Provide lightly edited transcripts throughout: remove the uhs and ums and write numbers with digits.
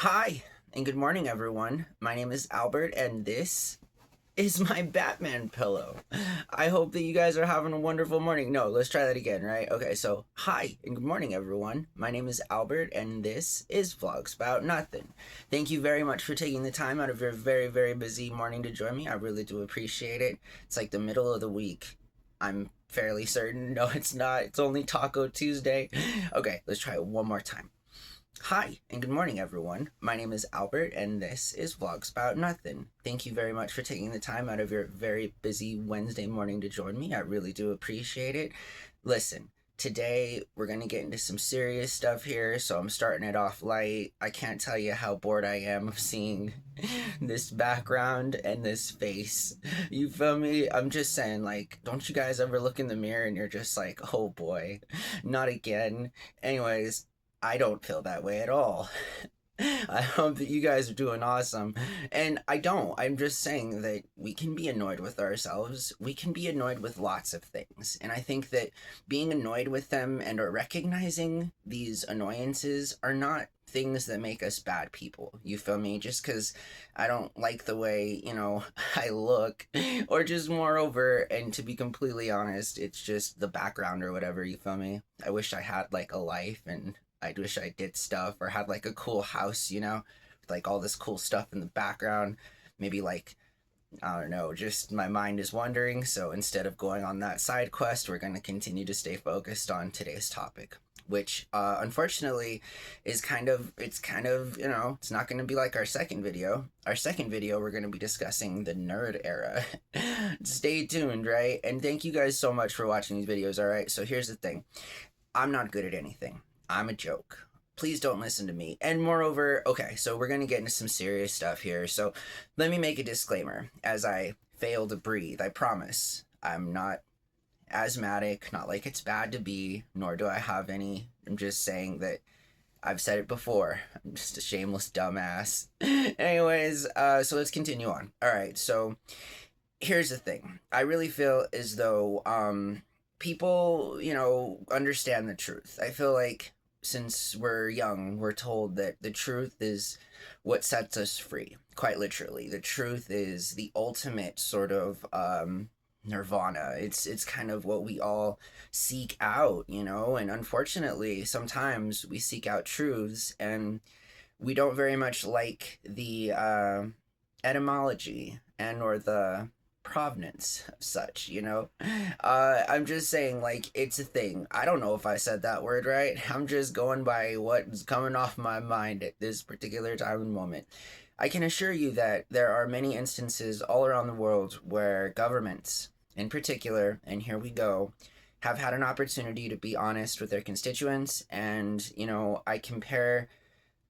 Hi, and good morning, everyone. My name is Albert, and this is my Batman pillow. I hope that you guys are having a wonderful morning. No, let's try that again, right? Okay, so hi, and good morning, everyone. My name is Albert, and this is Vlogs About Nothing. Thank you very much for taking the time out of your very, very busy morning to join me. I really do appreciate it. It's like the middle of the week. I'm fairly certain. No, it's not. It's only Taco Tuesday. Okay, let's try it one more time. Hi, and good morning, everyone. My name is Albert, and this is Vlogs About Nothing. Thank you very much for taking the time out of your very busy Wednesday morning to join me. I really do appreciate it. Listen, today we're going to get into some serious stuff here, so I'm starting it off light. I can't tell you how bored I am of seeing this background and this face. You feel me? I'm just saying, like, don't you guys ever look in the mirror and you're just like, oh boy, not again? Anyways, I don't feel that way at all. I hope that you guys are doing awesome. And I don't. I'm just saying that we can be annoyed with ourselves. We can be annoyed with lots of things. And I think that being annoyed with them and or recognizing these annoyances are not things that make us bad people. You feel me? Just because I don't like the way, I look, or just moreover, and to be completely honest, it's just the background or whatever. You feel me? I wish I had like a life and I wish I did stuff or had like a cool house, with like all this cool stuff in the background. Maybe like, I don't know, just my mind is wandering. So instead of going on that side quest, we're going to continue to stay focused on today's topic, which unfortunately is it's not going to be like our second video. Our second video, we're going to be discussing the nerd era. Stay tuned, right? And thank you guys so much for watching these videos, all right? So here's the thing. I'm not good at anything. I'm a joke. Please don't listen to me. And moreover, okay, so we're going to get into some serious stuff here. So let me make a disclaimer as I fail to breathe. I promise I'm not asthmatic, not like it's bad to be, nor do I have any. I'm just saying that I've said it before. I'm just a shameless dumbass. Anyways, so let's continue on. All right, so here's the thing. I really feel as though people, understand the truth. I feel like since we're young, we're told that the truth is what sets us free. Quite literally, the truth is the ultimate sort of nirvana. It's kind of what we all seek out, and unfortunately, sometimes we seek out truths and we don't very much like the etymology and or the provenance of such, I'm just saying, like, it's a thing. I don't know if I said that word right. I'm just going by what's coming off my mind at this particular time and moment. I can assure you that there are many instances all around the world where governments, in particular, and here we go, have had an opportunity to be honest with their constituents. And, I compare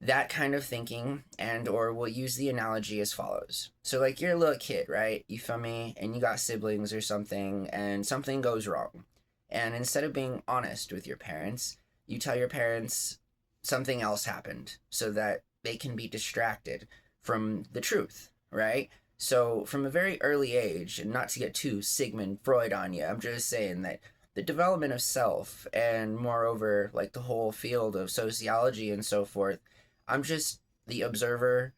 that kind of thinking and or we'll use the analogy as follows. So like you're a little kid, right? You feel me? And you got siblings or something and something goes wrong. And instead of being honest with your parents, you tell your parents something else happened so that they can be distracted from the truth, right? So from a very early age, and not to get too Sigmund Freud on you, I'm just saying that the development of self and moreover like the whole field of sociology and so forth, I'm just the observer,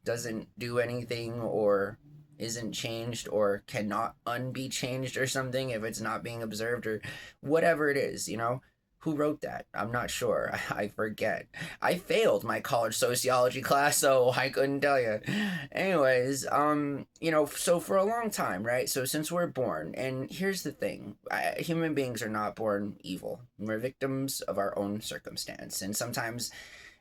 doesn't do anything or isn't changed or cannot unbe changed or something if it's not being observed or whatever it is, Who wrote that? I'm not sure. I forget. I failed my college sociology class, so I couldn't tell you. Anyways, so for a long time, right? So since we're born, and here's the thing, human beings are not born evil. We're victims of our own circumstance, and sometimes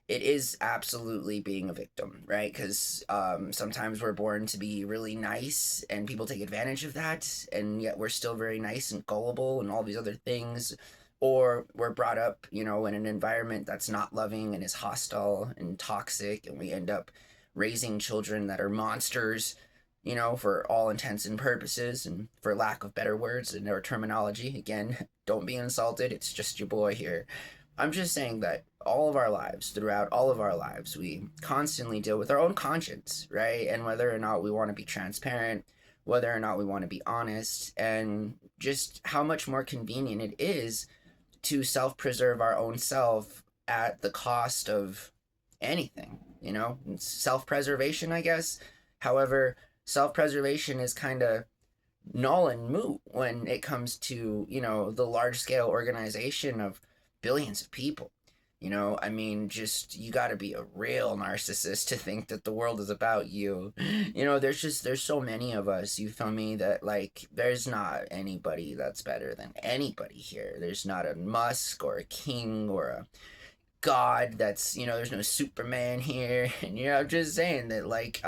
it is absolutely being a victim, right? Because sometimes we're born to be really nice and people take advantage of that, and yet we're still very nice and gullible and all these other things. Or we're brought up, in an environment that's not loving and is hostile and toxic, and we end up raising children that are monsters, for all intents and purposes, and for lack of better words and or terminology. Again, don't be insulted, it's just your boy here. I'm just saying that all of our lives, throughout all of our lives, we constantly deal with our own conscience, right? And whether or not we want to be transparent, whether or not we want to be honest, and just how much more convenient it is to self preserve our own self at the cost of anything, self-preservation, I guess. However, self-preservation is kind of null and moot when it comes to, the large scale organization of billions of people. I mean, just you got to be a real narcissist to think that the world is about you. There's so many of us, you feel me, that like there's not anybody that's better than anybody here. There's not a Musk or a King or a God that's, there's no Superman here. And, I'm just saying that, like,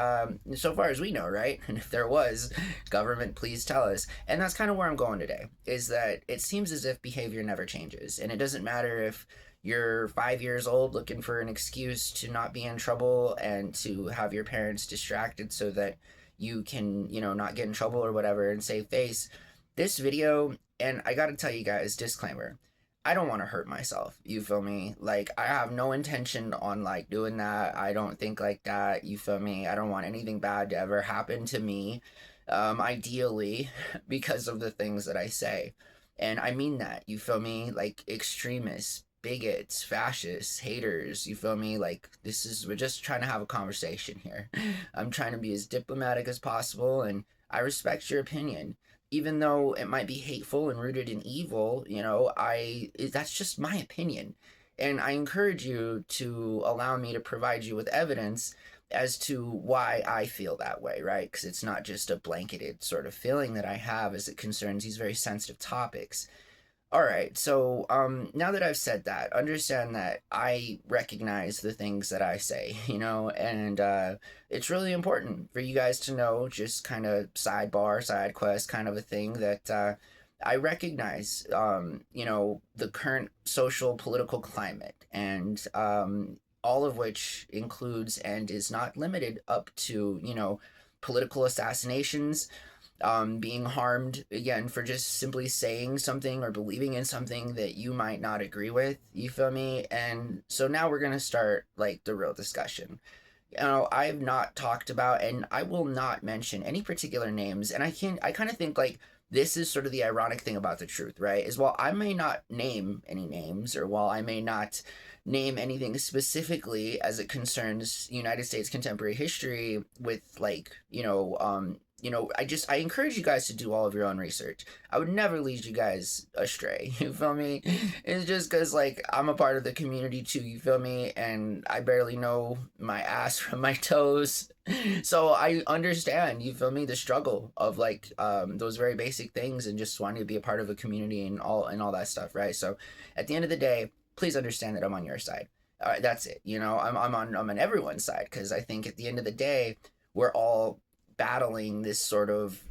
so far as we know, right? And if there was, government, please tell us. And that's kind of where I'm going today, is that it seems as if behavior never changes. And it doesn't matter if you're 5 years old looking for an excuse to not be in trouble and to have your parents distracted so that you can, not get in trouble or whatever and save face. This video, and I gotta tell you guys, disclaimer, I don't want to hurt myself. You feel me? Like, I have no intention on like doing that. I don't think like that. You feel me? I don't want anything bad to ever happen to me. Ideally, because of the things that I say. And I mean that. You feel me? Like extremists, bigots, fascists, haters. You feel me? Like we're just trying to have a conversation here. I'm trying to be as diplomatic as possible, and I respect your opinion even though it might be hateful and rooted in evil, that's just my opinion. And I encourage you to allow me to provide you with evidence as to why I feel that way, right? Because it's not just a blanketed sort of feeling that I have as it concerns these very sensitive topics. All right, so now that I've said that, understand that I recognize the things that I say, and it's really important for you guys to know, just kind of sidebar, side quest kind of a thing, that I recognize, the current social political climate, and all of which includes and is not limited up to, political assassinations, being harmed again for just simply saying something or believing in something that you might not agree with. You feel me? And so now we're gonna start like the real discussion. I've not talked about, and I will not mention any particular names. And I kind of think like this is sort of the ironic thing about the truth, right? Is while I may not name any names, or while I may not name anything specifically as it concerns United States contemporary history with like, I encourage you guys to do all of your own research. I would never lead you guys astray. You feel me? It's just because, like, I'm a part of the community too, you feel me? And I barely know my ass from my toes. So I understand, you feel me, the struggle of like those very basic things and just wanting to be a part of a community and all that stuff, right? So at the end of the day, please understand that I'm on your side. That's it. I'm on everyone's side, because I think at the end of the day, we're all battling this sort of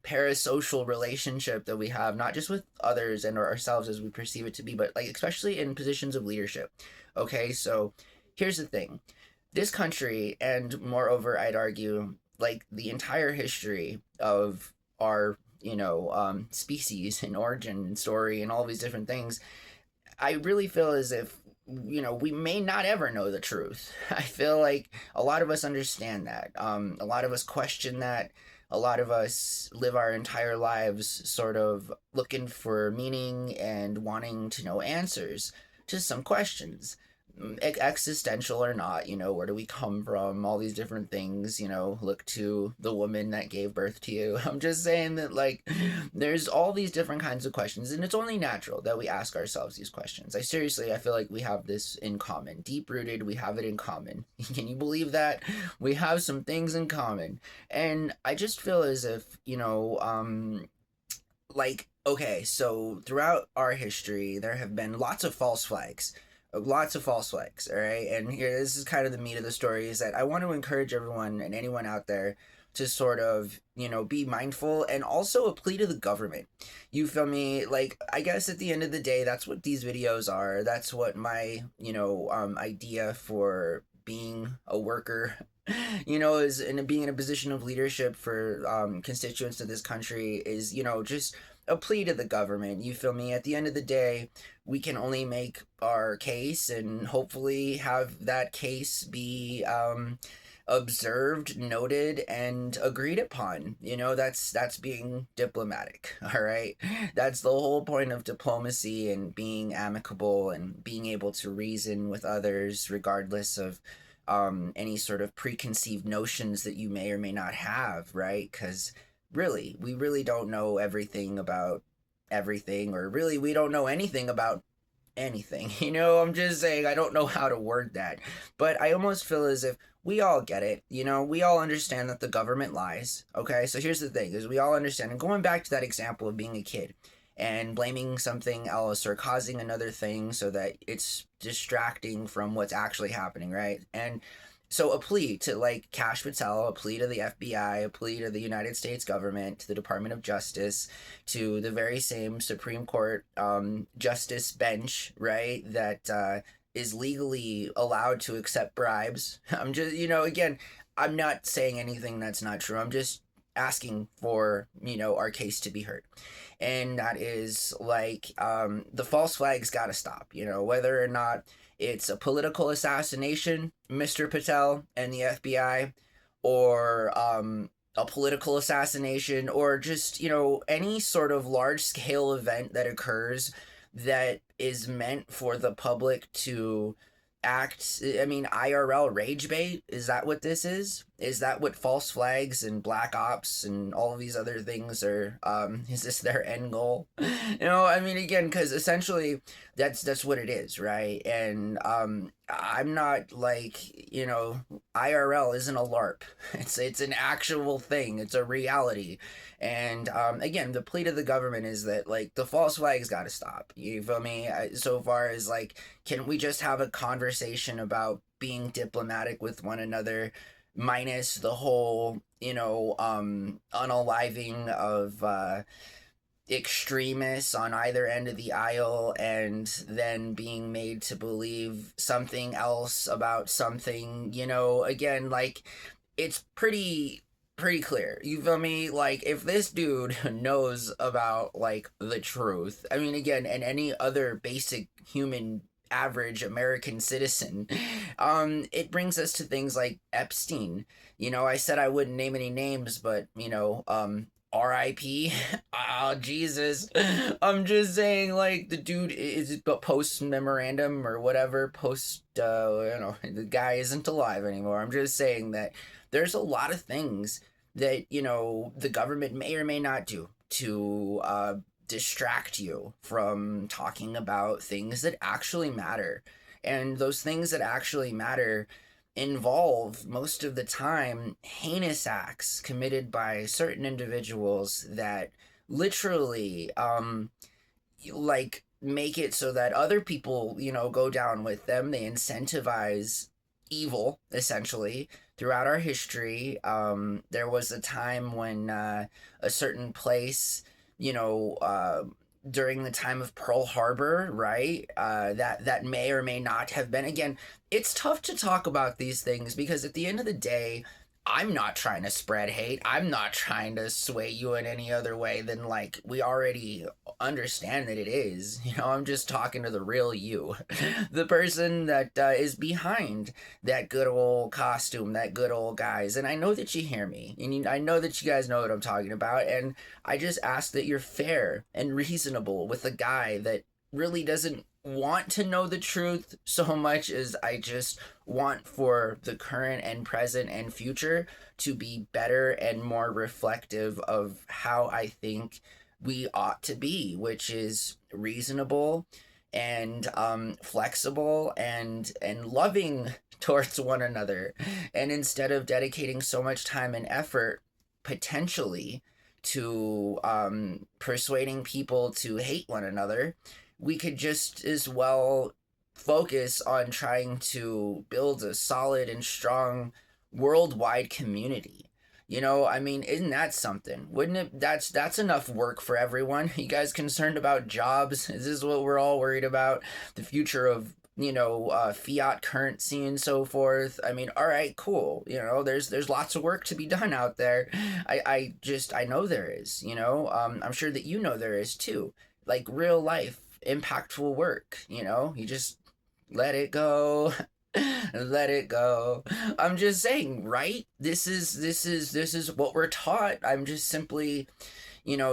parasocial relationship that we have, not just with others and or ourselves as we perceive it to be, but like especially in positions of leadership. Okay, so here's the thing. This country, and moreover, I'd argue, like the entire history of our, species and origin and story and all these different things, I really feel as if we may not ever know the truth. I feel like a lot of us understand that. A lot of us question that. A lot of us live our entire lives sort of looking for meaning and wanting to know answers to some questions, existential or not. Where do we come from? All these different things. Look to the woman that gave birth to you. I'm just saying that, like, there's all these different kinds of questions, and it's only natural that we ask ourselves these questions. I feel like we have this in common, deep rooted. We have it in common. Can you believe that? We have some things in common, and I just feel as if like, okay, so throughout our history, there have been lots of false flags. Lots of false flags, all right? And here, this is kind of the meat of the story, is that I want to encourage everyone and anyone out there to sort of, be mindful, and also a plea to the government. You feel me? Like, I guess at the end of the day, that's what these videos are. That's what my, idea for being a worker, is in being in a position of leadership for constituents of this country is, just a plea to the government. You feel me? At the end of the day, we can only make our case and hopefully have that case be observed, noted, and agreed upon. That's being diplomatic. All right, that's the whole point of diplomacy, and being amicable and being able to reason with others regardless of any sort of preconceived notions that you may or may not have, right? Because really, we really don't know everything about everything, or really, we don't know anything about anything. I'm just saying, I don't know how to word that, but I almost feel as if we all get it. We all understand that the government lies. Okay, so here's the thing: is we all understand. And going back to that example of being a kid and blaming something else or causing another thing so that it's distracting from what's actually happening, right? And so a plea to like Kash Patel, a plea to the FBI, a plea to the United States government, to the Department of Justice, to the very same Supreme Court justice bench, right? That is legally allowed to accept bribes. I'm just, again, I'm not saying anything that's not true. I'm just asking for, our case to be heard. And that is like the false flags got to stop, whether or not it's a political assassination, Mr. Patel and the FBI, or a political assassination, or just, any sort of large scale event that occurs that is meant for the public to act. I mean, IRL rage bait, is that what this is that what false flags and black ops and all of these other things are? Is this their end goal? I mean, again, because essentially that's what it is, right? And I'm not like, IRL isn't a LARP. It's an actual thing. It's a reality. And again, the plea to the government is that like the false flags got to stop. You feel me? So far as like, can we just have a conversation about being diplomatic with one another, minus the whole, unaliving of extremists on either end of the aisle, and then being made to believe something else about something, again, like it's pretty clear. You feel me? Like if this dude knows about like the truth, I mean, again, and any other basic human average American citizen, it brings us to things like Epstein. I said I wouldn't name any names, but RIP. Oh, Jesus. I'm just saying, like, the dude is post memorandum or whatever, the guy isn't alive anymore. I'm just saying that there's a lot of things that, the government may or may not do to distract you from talking about things that actually matter. And those things that actually matter involve most of the time heinous acts committed by certain individuals that literally like make it so that other people go down with them. They incentivize evil essentially throughout our history. There was a time when a certain place, during the time of Pearl Harbor, right? That may or may not have been. Again, it's tough to talk about these things because at the end of the day, I'm not trying to spread hate. I'm not trying to sway you in any other way than like we already understand that it is. I'm just talking to the real you, the person that is behind that good old costume, that good old guys. And I know that you hear me, and I know that you guys know what I'm talking about. And I just ask that you're fair and reasonable with a guy that really doesn't want to know the truth so much as I just want for the current and present and future to be better and more reflective of how I think we ought to be, which is reasonable and flexible and loving towards one another. And instead of dedicating so much time and effort potentially to persuading people to hate one another, we could just as well focus on trying to build a solid and strong worldwide community. I mean, isn't that something? Wouldn't it? That's enough work for everyone. You guys concerned about jobs? Is this what we're all worried about? The future of fiat currency and so forth. I mean, all right, cool. There's lots of work to be done out there. I know there is. I'm sure that there is too. Like real life impactful work. You just let it go. Let it go. I'm just saying, right? This is what we're taught. I'm just simply,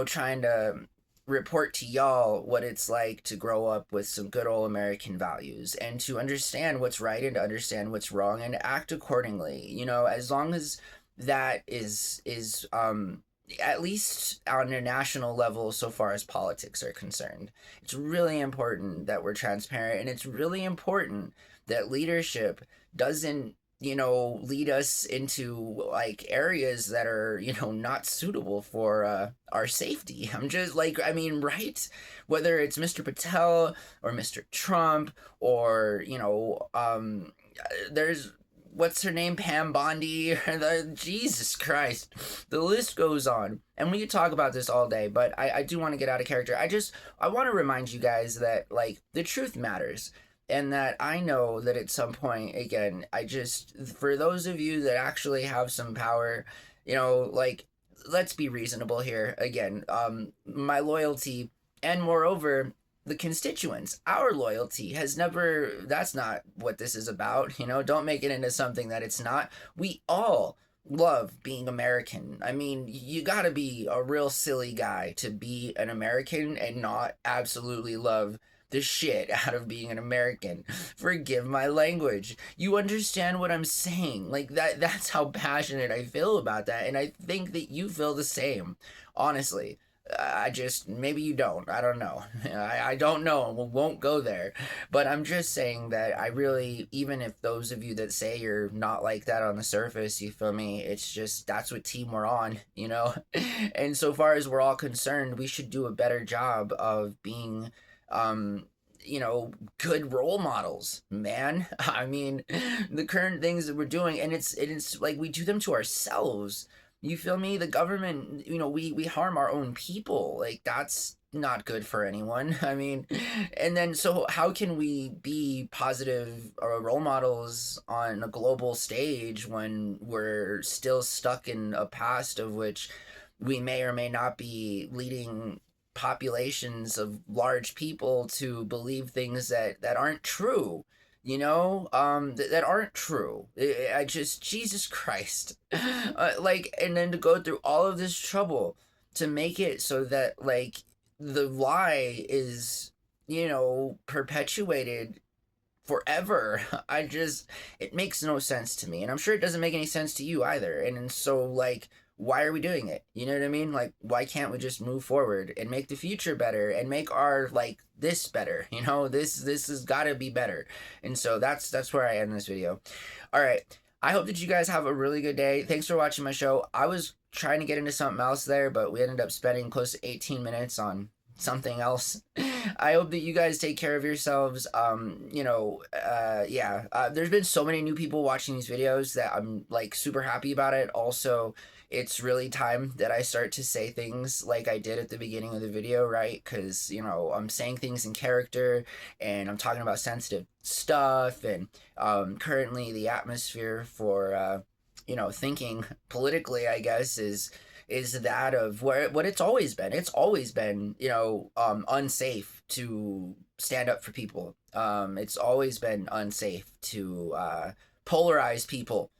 trying to report to y'all what it's like to grow up with some good old American values and to understand what's right and to understand what's wrong and act accordingly. As long as that is at least on a national level so far as politics are concerned. It's really important that we're transparent, and it's really important that leadership doesn't lead us into like areas that are not suitable for our safety. I'm just like, I mean, right? Whether it's Mr. Patel or Mr. Trump or there's what's her name, Pam Bondi, Jesus Christ, the list goes on, and we could talk about this all day, but I do want to get out of character. I want to remind you guys that like the truth matters, and that I know that at some point, again, for those of you that actually have some power, like, let's be reasonable here. Again, my loyalty, and moreover, the constituents, our loyalty has never, that's not what this is about. Don't make it into something that it's not. We all love being American. I mean, you gotta be a real silly guy to be an American and not absolutely love the shit out of being an American. Forgive my language. You understand what I'm saying? Like that's how passionate I feel about that, and I think that you feel the same. Honestly. Maybe you don't. I don't know. I don't know. We won't go there. But I'm just saying that I really, even if those of you that say you're not like that on the surface, you feel me? It's just, that's what team we're on, And so far as we're all concerned, we should do a better job of being, good role models, man. I mean, the current things that we're doing, and it's like we do them to ourselves. You feel me? The government, we harm our own people. Like, that's not good for anyone. I mean, and then so how can we be positive role models on a global stage when we're still stuck in a past of which we may or may not be leading populations of large people to believe things that aren't true? That aren't true. I just, Jesus Christ. Like, and then to go through all of this trouble to make it so that, like, the lie is, perpetuated forever. It makes no sense to me. And I'm sure it doesn't make any sense to you either. And so, like, why are we doing it? You know what I mean? Like, why can't we just move forward and make the future better and make our, like, this better? This has got to be better. And so that's where I end this video. All right. I hope that you guys have a really good day. Thanks for watching my show. I was trying to get into something else there, but we ended up spending close to 18 minutes on something else. I hope that you guys take care of yourselves. There's been so many new people watching these videos that I'm like super happy about it. Also, it's really time that I start to say things like I did at the beginning of the video, right? Because, I'm saying things in character and I'm talking about sensitive stuff, and currently the atmosphere for, thinking politically, I guess, is that of what it's always been. It's always been, unsafe to stand up for people. It's always been unsafe to polarize people.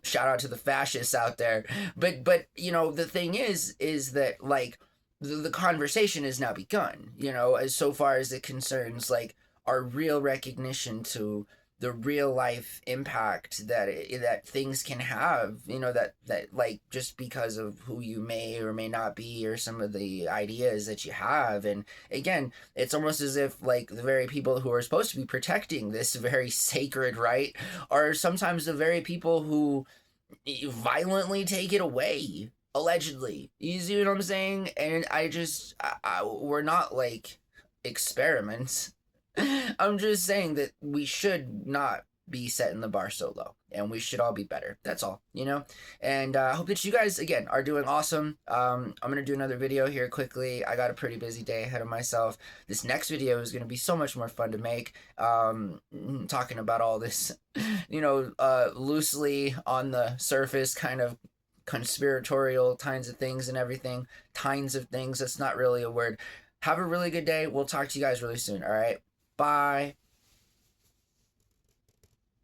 Shout out to the fascists out there. But the thing is that, like, the conversation has now begun, as so far as it concerns, like, our real recognition to the real life impact that things can have, that like, just because of who you may or may not be, or some of the ideas that you have. And again, it's almost as if, like, the very people who are supposed to be protecting this very sacred right are sometimes the very people who violently take it away, allegedly. You see what I'm saying? And we're not like experiments. I'm just saying that we should not be setting the bar so low, and we should all be better. That's all, and I hope that you guys, again, are doing awesome. I'm gonna do another video here quickly. I got a pretty busy day ahead of myself. This next video is gonna be so much more fun to make, talking about all this loosely on the surface kind of conspiratorial kinds of things and everything. Kinds of things, that's not really a word. Have a really good day. We'll talk to you guys really soon. All right, bye.